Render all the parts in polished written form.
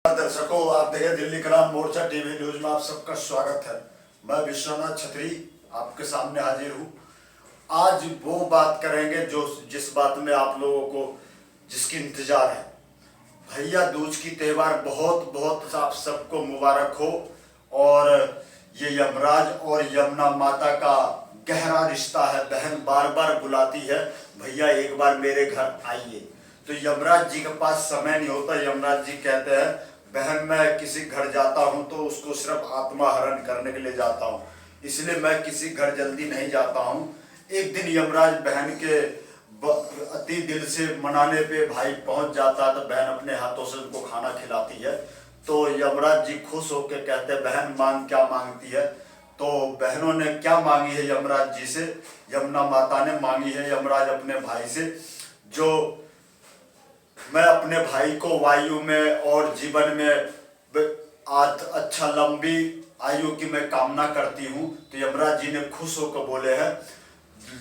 दर्शकों, आप देखे दिल्ली क्रांति मोर्चा टीवी न्यूज में आप सबका स्वागत है। मैं विश्वनाथ छतरी आपके सामने हाजिर हूँ। आज वो बात करेंगे जिस बात में आप लोगों को जिसकी इंतजार है। भैया दूज की त्योहार बहुत बहुत आप सबको मुबारक हो। और ये यमराज और यमुना माता का गहरा रिश्ता है। बहन बार बार बुलाती है, भैया एक बार मेरे घर आइए। तो यमराज जी के पास समय नहीं होता। यमराज जी कहते हैं, बहन मैं किसी घर जाता हूँ तो उसको सिर्फ आत्मा हरण करने के लिए जाता हूँ, इसलिए मैं किसी घर जल्दी नहीं जाता हूँ। एक दिन यमराज बहन के अति दिल से मनाने पे भाई पहुंच जाता है तो बहन अपने हाथों से उनको खाना खिलाती है। तो यमराज जी खुश होकर कहते हैं, बहन मांग क्या मांगती है। तो बहनों ने क्या मांगी है यमराज जी से? यमुना माता ने मांगी है यमराज अपने भाई से, जो मैं अपने भाई को वायु में और जीवन में अच्छा लंबी आयु की मैं कामना करती हूँ। तो यमराज जी ने खुश होकर बोले हैं,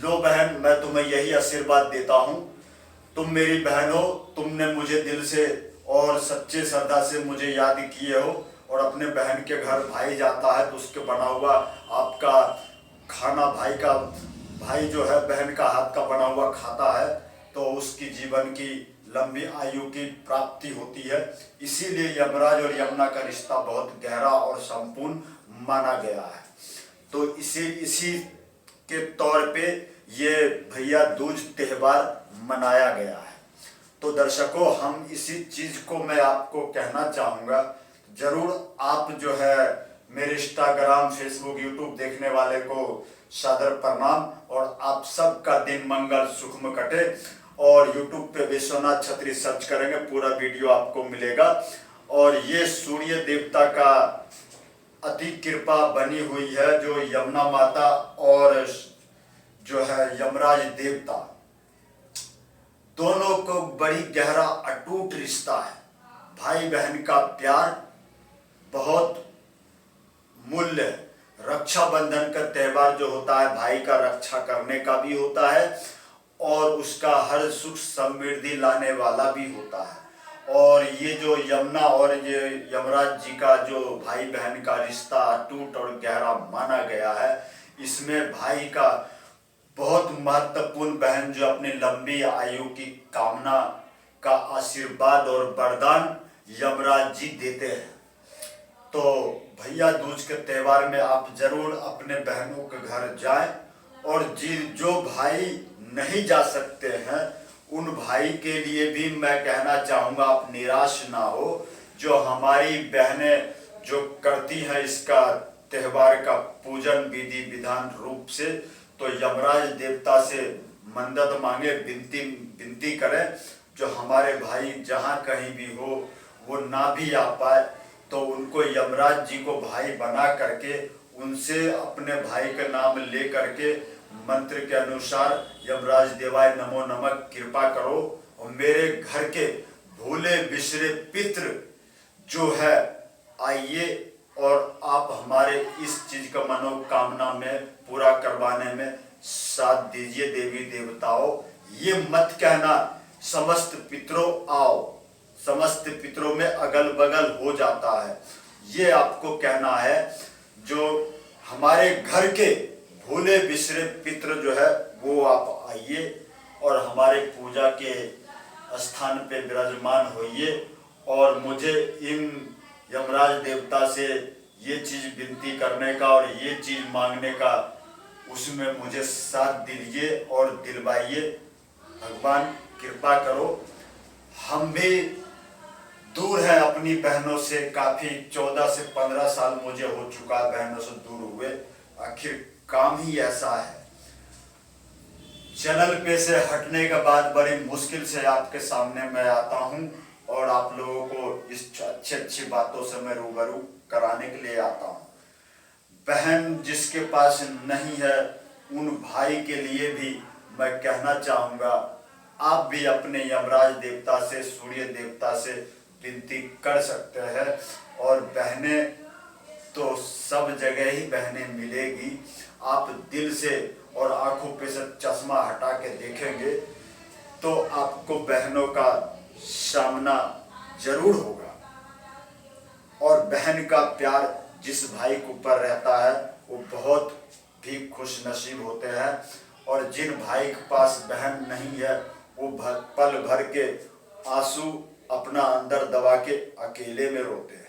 लो बहन मैं तुम्हें यही आशीर्वाद देता हूँ, तुम मेरी बहन हो, तुमने मुझे दिल से और सच्चे श्रद्धा से मुझे याद किए हो। और अपने बहन के घर भाई जाता है तो उसके बना हुआ आपका खाना भाई जो है बहन का हाथ का बना हुआ खाता है, तो उसकी जीवन की लंबी आयु की प्राप्ति होती है। इसीलिए यमराज और यमुना का रिश्ता बहुत गहरा और संपूर्ण माना गया है। तो इसी के तौर पे ये भैया दूज त्योहार मनाया गया है। तो दर्शकों, हम इसी चीज को मैं आपको कहना चाहूँगा, जरूर आप जो है मेरे इंस्टाग्राम, फेसबुक, यूट्यूब देखने वाले को सादर प्रणाम। और आप सबका दिन मंगल सुखमय कटे। और यूट्यूब पे विश्वनाथ छतरी सर्च करेंगे, पूरा वीडियो आपको मिलेगा। और ये सूर्य देवता का अति कृपा बनी हुई है, जो यमुना माता और जो है यमराज देवता दोनों को बड़ी गहरा अटूट रिश्ता है। भाई बहन का प्यार बहुत मूल्य है। रक्षाबंधन का त्योहार जो होता है भाई का रक्षा करने का भी होता है और उसका हर सुख समृद्धि लाने वाला भी होता है। और ये जो यमुना और ये यमराज जी का जो भाई बहन का रिश्ता अटूट और गहरा माना गया है, इसमें भाई का बहुत महत्वपूर्ण, बहन जो अपनी लंबी आयु की कामना का आशीर्वाद और वरदान यमराज जी देते हैं। तो भैया दूज के त्योहार में आप जरूर अपने बहनों के घर जाएं। और जो भाई नहीं जा सकते हैं उन भाई के लिए भी मैं कहना चाहूँगा, आप निराश ना हो। जो हमारी बहनें जो करती हैं इसका त्योहार का पूजन विधि विधान रूप से, तो यमराज देवता से मदद मांगे, विनती करें। जो हमारे भाई जहाँ कहीं भी हो वो ना भी आ पाए तो उनको यमराज जी को भाई बना करके उनसे अपने भाई का नाम ले करके मंत्र के अनुसार यमराज देवाय नमो नमः कृपा करो और मेरे घर के भूले बिसरे पितृ जो है आइए और आप हमारे इस चीज का मनोकामना में पूरा करवाने में साथ दीजिए। देवी देवताओं, ये मत कहना समस्त पितरों आओ, समस्त पितरों में अगल बगल हो जाता है। ये आपको कहना है, जो हमारे घर के भूले बिसरे पितर जो है वो आप आइए और हमारे पूजा के स्थान पे विराजमान होइए। और मुझे इन यमराज देवता से ये चीज विनती करने का और ये चीज मांगने का, उसमें मुझे साथ दीजिए और दिलवाइए। भगवान कृपा करो। हम भी दूर हैं अपनी बहनों से, काफी 14 से 15 साल मुझे हो चुका है बहनों से दूर हुए। आखिर काम ही ऐसा है। चैनल पे से हटने के बाद बड़ी मुश्किल से आपके सामने मैं आता हूं और आप लोगों को इस अच्छी बातों से मैं रूबरू कराने के लिए आता हूं। बहन जिसके पास नहीं है उन भाई के लिए भी मैं कहना चाहूँगा, आप भी अपने यमराज देवता से, सूर्य देवता से विनती कर सकते हैं। और बहनें तो सब जगह ही बहनें मिलेगी। आप दिल से और आंखों पे से चश्मा हटा के देखेंगे तो आपको बहनों का सामना जरूर होगा। और बहन का प्यार जिस भाई के ऊपर रहता है वो बहुत भी खुश नसीब होते हैं। और जिन भाई के पास बहन नहीं है वो पल भर के आंसू अपना अंदर दबा के अकेले में रोते हैं।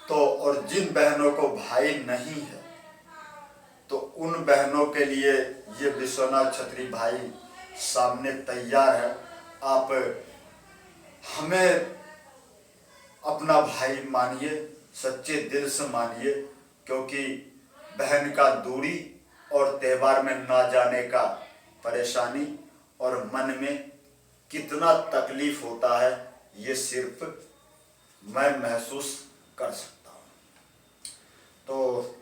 तो और जिन बहनों को भाई नहीं है तो उन बहनों के लिए ये विश्वनाथ छतरी भाई सामने तैयार है। आप हमें अपना भाई मानिए, सच्चे दिल से मानिए, क्योंकि बहन का दूरी और त्यौहार में ना जाने का परेशानी और मन में कितना तकलीफ होता है ये सिर्फ मैं महसूस कर सकता हूँ। तो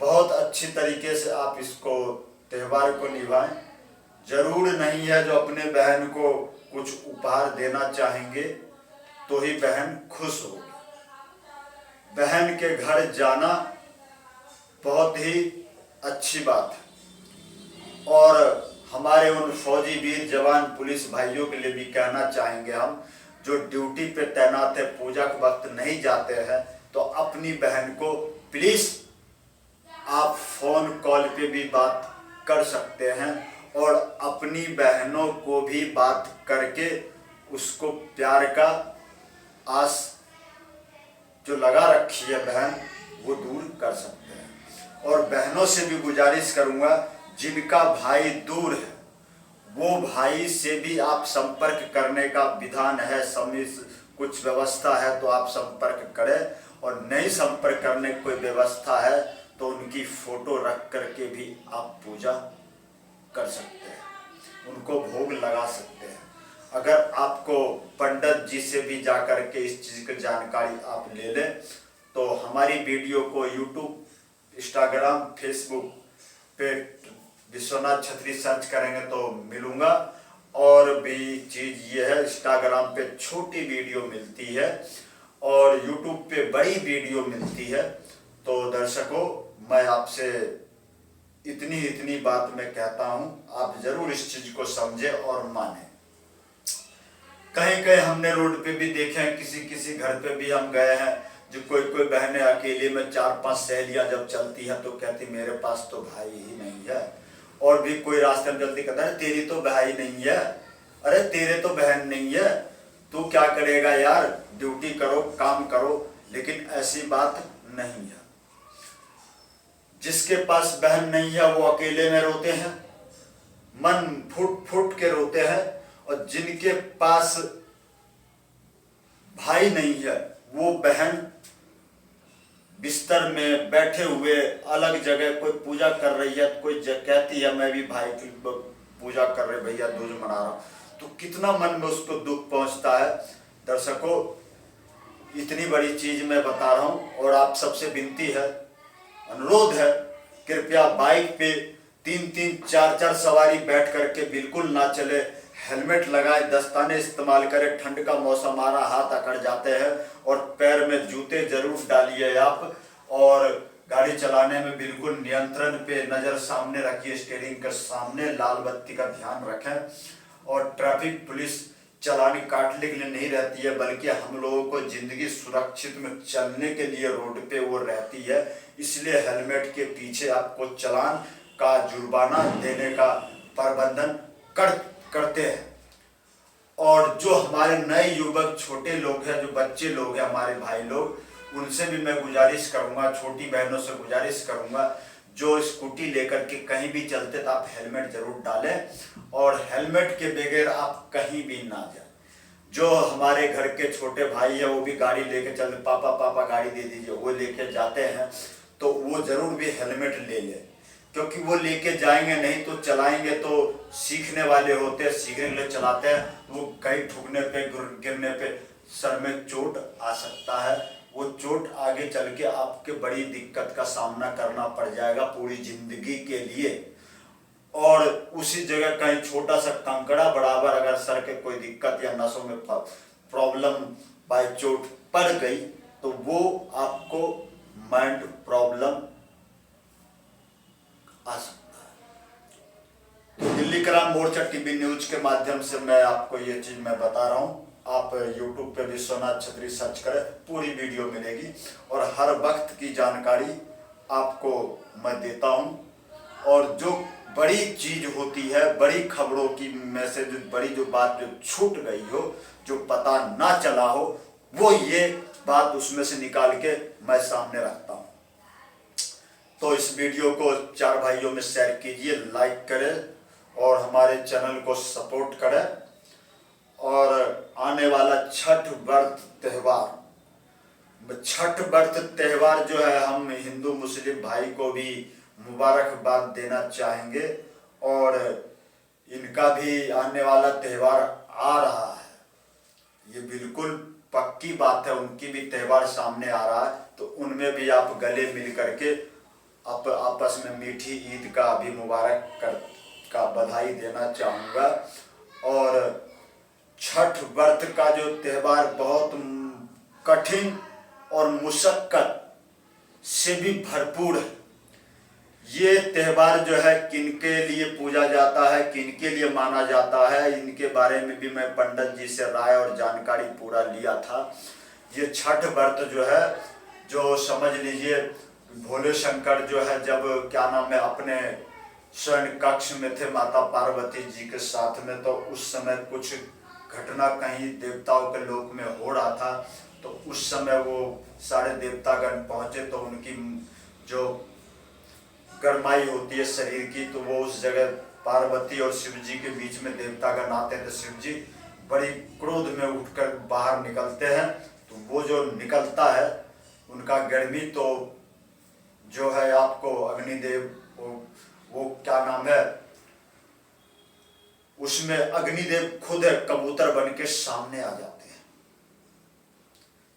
बहुत अच्छी तरीके से आप इसको त्यौहार को निभाएं। जरूर नहीं है जो अपने बहन को कुछ उपहार देना चाहेंगे तो ही बहन खुश होगी। बहन के घर जाना बहुत ही अच्छी बात है। और हमारे उन फौजी वीर जवान पुलिस भाइयों के लिए भी कहना चाहेंगे हम, जो ड्यूटी पे तैनात है, पूजा के वक्त नहीं जाते हैं, तो अपनी बहन को प्लीज आप फोन कॉल पे भी बात कर सकते हैं और अपनी बहनों को भी बात करके उसको प्यार का आस जो लगा रखी है बहन वो दूर कर सकते हैं। और बहनों से भी गुजारिश करूंगा जिनका भाई दूर है वो भाई से भी आप संपर्क करने का विधान है, समय कुछ व्यवस्था है तो आप संपर्क करें, और नहीं संपर्क करने की कोई व्यवस्था है तो उनकी फोटो रख करके भी आप पूजा कर सकते हैं, उनको भोग लगा सकते हैं। अगर आपको पंडित जी से भी जा करके इस चीज़ की जानकारी आप ले लें तो हमारी वीडियो को यूट्यूब, इंस्टाग्राम, फेसबुक पे विश्वनाथ छतरी सर्च करेंगे तो मिलूंगा। और भी चीज़ ये है, इंस्टाग्राम पे छोटी वीडियो मिलती है और यूट्यूब पे बड़ी वीडियो मिलती है। तो दर्शकों, मैं आपसे इतनी बात मैं कहता हूँ, आप जरूर इस चीज़ को समझे और माने। कहीं कहीं हमने रोड पे भी देखे हैं, किसी घर पे भी हम गए हैं, जो कोई बहनें अकेले में 4-5 सहेलियां जब चलती है तो कहती मेरे पास तो भाई ही नहीं है। और भी कोई रास्ते में चलती कहता है तेरी तो भाई नहीं है, अरे तेरे तो बहन नहीं है, तू क्या करेगा यार, ड्यूटी करो, काम करो। लेकिन ऐसी बात नहीं है। जिसके पास बहन नहीं है वो अकेले में रोते हैं, मन फुट के रोते हैं, और जिनके पास भाई नहीं है वो बहन बिस्तर में बैठे हुए अलग जगह कोई पूजा कर रही है, कोई कहती है मैं भी भाई की पूजा कर रही, भैया दूज मना रहा हूं, तो कितना मन में उसको दुख पहुंचता है। दर्शकों, इतनी बड़ी चीज मैं बता रहा हूं और आप सबसे विनती है, अनुरोध है, कृपया बाइक पे 3-3, 4-4 सवारी बैठ करके बिल्कुल ना चले। हेलमेट लगाए, दस्ताने इस्तेमाल करें, ठंड का मौसम आ रहा, हाथ अकड़ जाते हैं, और पैर में जूते जरूर डालिए आप। और गाड़ी चलाने में बिल्कुल नियंत्रण पे नज़र सामने रखिए, स्टीयरिंग के सामने, लाल बत्ती का ध्यान रखें। और ट्रैफिक पुलिस चालान काटने के लिए नहीं रहती है, बल्कि हम लोगों को जिंदगी सुरक्षित में चलने के लिए रोड पे वो रहती है। इसलिए हेलमेट के पीछे आपको चालान का जुर्माना देने का प्रबंधन करते हैं। और जो हमारे नए युवक, छोटे लोग हैं, जो बच्चे लोग हैं, हमारे भाई लोग, उनसे भी मैं गुजारिश करूंगा, छोटी बहनों से गुजारिश करूंगा, जो स्कूटी लेकर के कहीं भी चलते तो आप हेलमेट जरूर डालें, और हेलमेट के बगैर आप कहीं भी ना जाएं। जो हमारे घर के छोटे भाई है वो भी गाड़ी लेके चलते, पापा गाड़ी दे दीजिए, वो लेके जाते हैं, तो वो जरूर भी हेलमेट ले लें, क्योंकि वो लेके जाएंगे नहीं तो चलाएंगे तो सीखने वाले होते हैं, सीखने के लिए चलाते हैं, वो कहीं ठुकने पे, गिरने पे सर में चोट आ सकता है। वो चोट आगे चल के आपके बड़ी दिक्कत का सामना करना पड़ जाएगा पूरी जिंदगी के लिए। और उसी जगह कहीं छोटा सा कंकड़ा बराबर अगर सर के कोई दिक्कत या नसों में प्रॉब्लम बाय चोट पड़ गई तो वो आपको माइंड प्रॉब्लम आ सकता है। तो दिल्ली क्राइम मोर्चा टीवी न्यूज के माध्यम से मैं आपको ये चीज मैं बता रहा हूं। आप YouTube पे विश्वनाथ छतरी सर्च करें, पूरी वीडियो मिलेगी और हर वक्त की जानकारी आपको मैं देता हूँ। और जो बड़ी चीज होती है, बड़ी खबरों की में से जो बड़ी जो बात जो छूट गई हो, जो पता ना चला हो, वो ये बात उसमें से निकाल के मैं सामने रखता हूँ। तो इस वीडियो को 4 भाइयों में शेयर कीजिए, लाइक करें और हमारे चैनल को सपोर्ट करें। और आने वाला छठ व्रत त्यौहार जो है, हम हिंदू मुस्लिम भाई को भी मुबारकबाद देना चाहेंगे। और इनका भी आने वाला त्यौहार आ रहा है, ये बिल्कुल पक्की बात है, उनकी भी त्यौहार सामने आ रहा है। तो उनमें भी आप गले मिल करके आपस में मीठी ईद का भी का बधाई देना चाहूँगा। और छठ व्रत का जो त्यौहार बहुत कठिन और मुशक्कत से भी भरपूर है। ये त्यौहार जो है किनके लिए पूजा जाता है, किनके लिए माना जाता है, इनके बारे में भी मैं पंडित जी से राय और जानकारी पूरा लिया था। ये छठ व्रत जो है, जो समझ लीजिए भोले शंकर जो है, जब क्या नाम है अपने स्वर्ण कक्ष में थे माता पार्वती जी के साथ में, तो उस समय कुछ घटना कहीं देवताओं के लोक में हो रहा था। तो उस समय वो सारे देवतागण पहुंचे, तो उनकी जो गरमाई होती है शरीर की, तो वो उस जगह पार्वती और शिव जी के बीच में देवतागण आते हैं। तो शिव जी बड़ी क्रोध में उठकर बाहर निकलते हैं। तो वो जो निकलता है उनका गर्मी, तो जो है आपको अग्निदेव, वो क्या नाम है, उसमें अग्निदेव खुद कबूतर बन के सामने आ जाते हैं।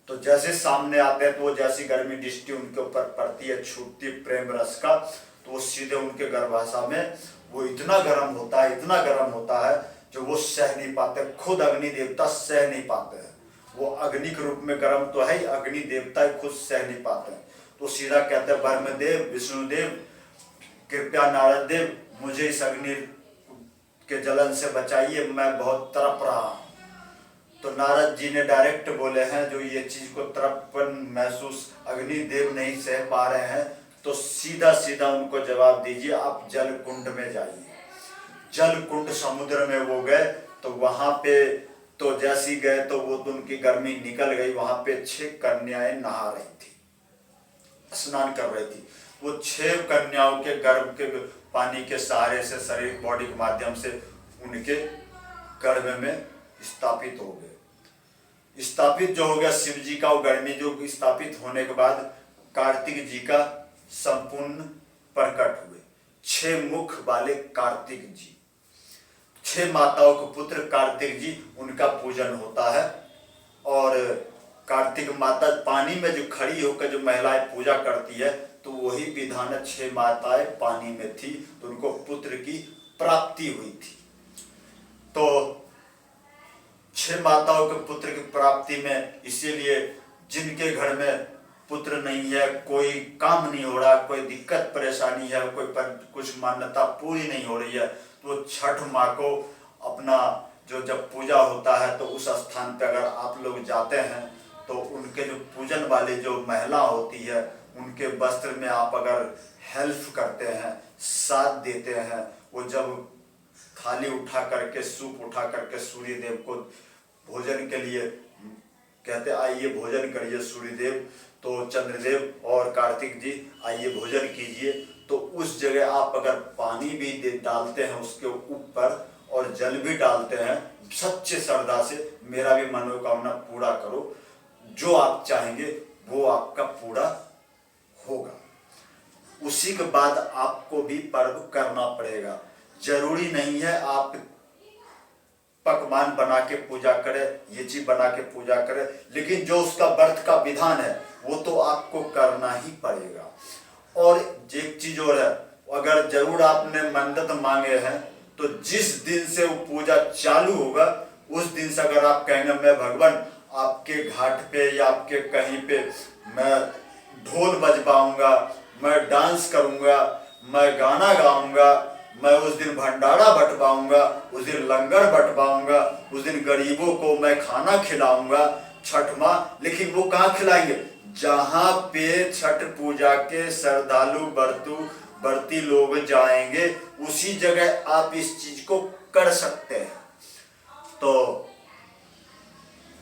तो जैसे सामने आते हैं तो वो जैसी गर्मी दृष्टि उनके ऊपर पड़ती है, छूटती प्रेम रस का, तो वो सीधे उनके गर्भाशय में वो इतना गर्म होता है जो वो सह नहीं पाते, खुद अग्नि देवता सह नहीं पाते हैं। वो अग्नि के रूप में गर्म तो है ही, अग्नि देवता खुद सह नहीं पाते हैं। तो सीधा कहते हैं, ब्रह्मदेव विष्णुदेव कृपया नारद देव मुझे इस अग्नि के जलन से बचाइए, मैं बहुत तड़प रहा हूं। तो नारद जी ने डायरेक्ट बोले हैं, जो ये चीज को तड़पन महसूस अग्निदेव नहीं सह पा रहे हैं, तो सीधा सीधा उनको जवाब दीजिए, आप जल कुंड में जाइए। जल कुंड समुद्र में वो गए, तो वहां पे तो जैसी गए तो वो तो उनकी गर्मी निकल गई। वहां पे 6 कन्याएं नहा रही थी, स्नान कर रही थी। वो 6 कन्याओं के गर्भ के पानी के सहारे से, शरीर बॉडी के माध्यम से उनके गर्भ में स्थापित हो गए। स्थापित जो हो गया शिव जी का, वो गर्मी जो स्थापित होने के बाद कार्तिक जी का संपूर्ण प्रकट हुए। 6 मुख वाले कार्तिक जी, 6 माताओं के पुत्र कार्तिक जी, उनका पूजन होता है। और कार्तिक माता पानी में जो खड़ी होकर जो महिलाएं पूजा करती है, तो वही विधान 6 माताएं पानी में थी, तो उनको पुत्र की प्राप्ति हुई थी। तो 6 माताओं के पुत्र की प्राप्ति में, इसीलिए जिनके घर में पुत्र नहीं है, कोई काम नहीं हो रहा, कोई दिक्कत परेशानी है, कोई कुछ मान्यता पूरी नहीं हो रही है, तो छठ माँ को अपना जो जब पूजा होता है, तो उस स्थान पर अगर आप लोग जाते हैं, तो उनके जो पूजन वाली जो महिला होती है, उनके वस्त्र में आप अगर हेल्प करते हैं, साथ देते हैं, वो जब थाली उठा करके, सूप उठा करके सूर्य देव को भोजन के लिए कहते आइए भोजन करिए सूर्यदेव, तो चंद्रदेव और कार्तिक जी आइए भोजन कीजिए, तो उस जगह आप अगर पानी भी डालते हैं उसके ऊपर और जल भी डालते हैं, सच्चे श्रद्धा से मेरा भी मनोकामना पूरा करो, जो आप चाहेंगे वो आपका पूरा होगा। उसी के बाद आपको भी पर्व करना पड़ेगा। जरूरी नहीं है आप पकवान बना के पूजा करें, ये चीज बना के पूजा करें, लेकिन जो उसका व्रत का विधान है वो तो आपको करना ही पड़ेगा। और एक चीज और है, अगर जरूर आपने मन्नत मांगे हैं, तो जिस दिन से वो पूजा चालू होगा, उस दिन से अगर आप कहेंगे मैं भगवान आपके घाट पे या आपके कहीं पे मैं ढोल बजवाऊंगा, मैं डांस करूंगा, मैं गाना गाऊंगा, मैं उस दिन भंडारा बंटवाऊंगा, उस दिन लंगर बंटवाऊंगा, उस दिन गरीबों को मैं खाना खिलाऊंगा छठ माँ। लेकिन वो कहाँ खिलाएंगे? जहाँ पे छठ पूजा के श्रद्धालु व्रती लोग जाएंगे, उसी जगह आप इस चीज को कर सकते हैं। तो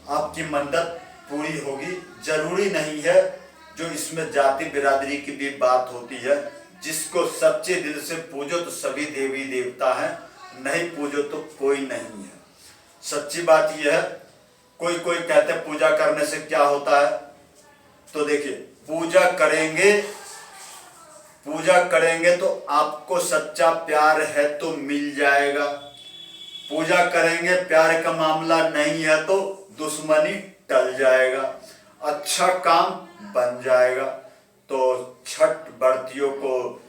आपकी मन्नत पूरी होगी। जरूरी नहीं है, जो इसमें जाति बिरादरी की भी बात होती है। जिसको सच्चे दिल से पूजो तो सभी देवी देवता हैं, नहीं पूजो तो कोई नहीं है। सच्ची बात यह है। कोई कहते हैं पूजा करने से क्या होता है, तो देखिए, पूजा करेंगे तो आपको सच्चा प्यार है तो मिल जाएगा। पूजा करेंगे, प्यार का मामला नहीं है तो दुश्मनी टल जाएगा, अच्छा काम बन जाएगा। तो छठ व्रतियों को,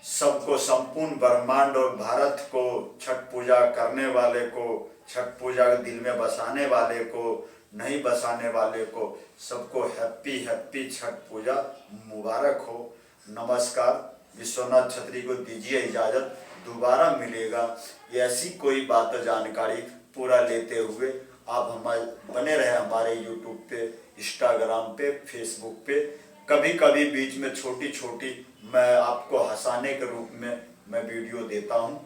सबको, संपूर्ण ब्रह्मांड और भारत को, छठ पूजा करने वाले को, छठ पूजा दिल में बसाने वाले को, नहीं बसाने वाले को, सबको हैप्पी छठ पूजा मुबारक हो। नमस्कार। विश्वनाथ छत्री को दीजिए इजाजत, दोबारा मिलेगा ऐसी कोई बात जानकारी पूरा लेते हुए। आप हमारे बने रहे हमारे यूट्यूब पे, इंस्टाग्राम पे, फेसबुक पे। कभी कभी बीच में छोटी मैं आपको हंसाने के रूप में मैं वीडियो देता हूं।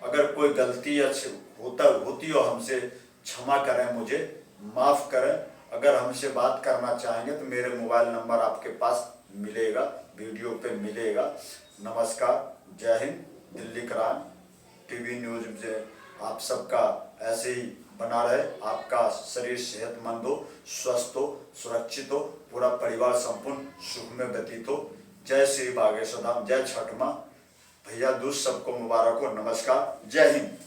अगर कोई गलती होती हो हमसे, क्षमा करें, मुझे माफ़ करें। अगर हमसे बात करना चाहेंगे तो मेरे मोबाइल नंबर आपके पास मिलेगा, वीडियो पे मिलेगा। नमस्कार, जय हिंद। दिल्ली क्रांत टीवी न्यूज़ से आप सबका ऐसे ही बना रहे। आपका शरीर सेहतमंद हो, स्वस्थ हो, सुरक्षित हो, पूरा परिवार संपूर्ण सुख में व्यतीत हो। जय श्री बागेश्वर धाम, जय छठ माँ। भैया दूज सबको मुबारक हो। नमस्कार, जय हिंद।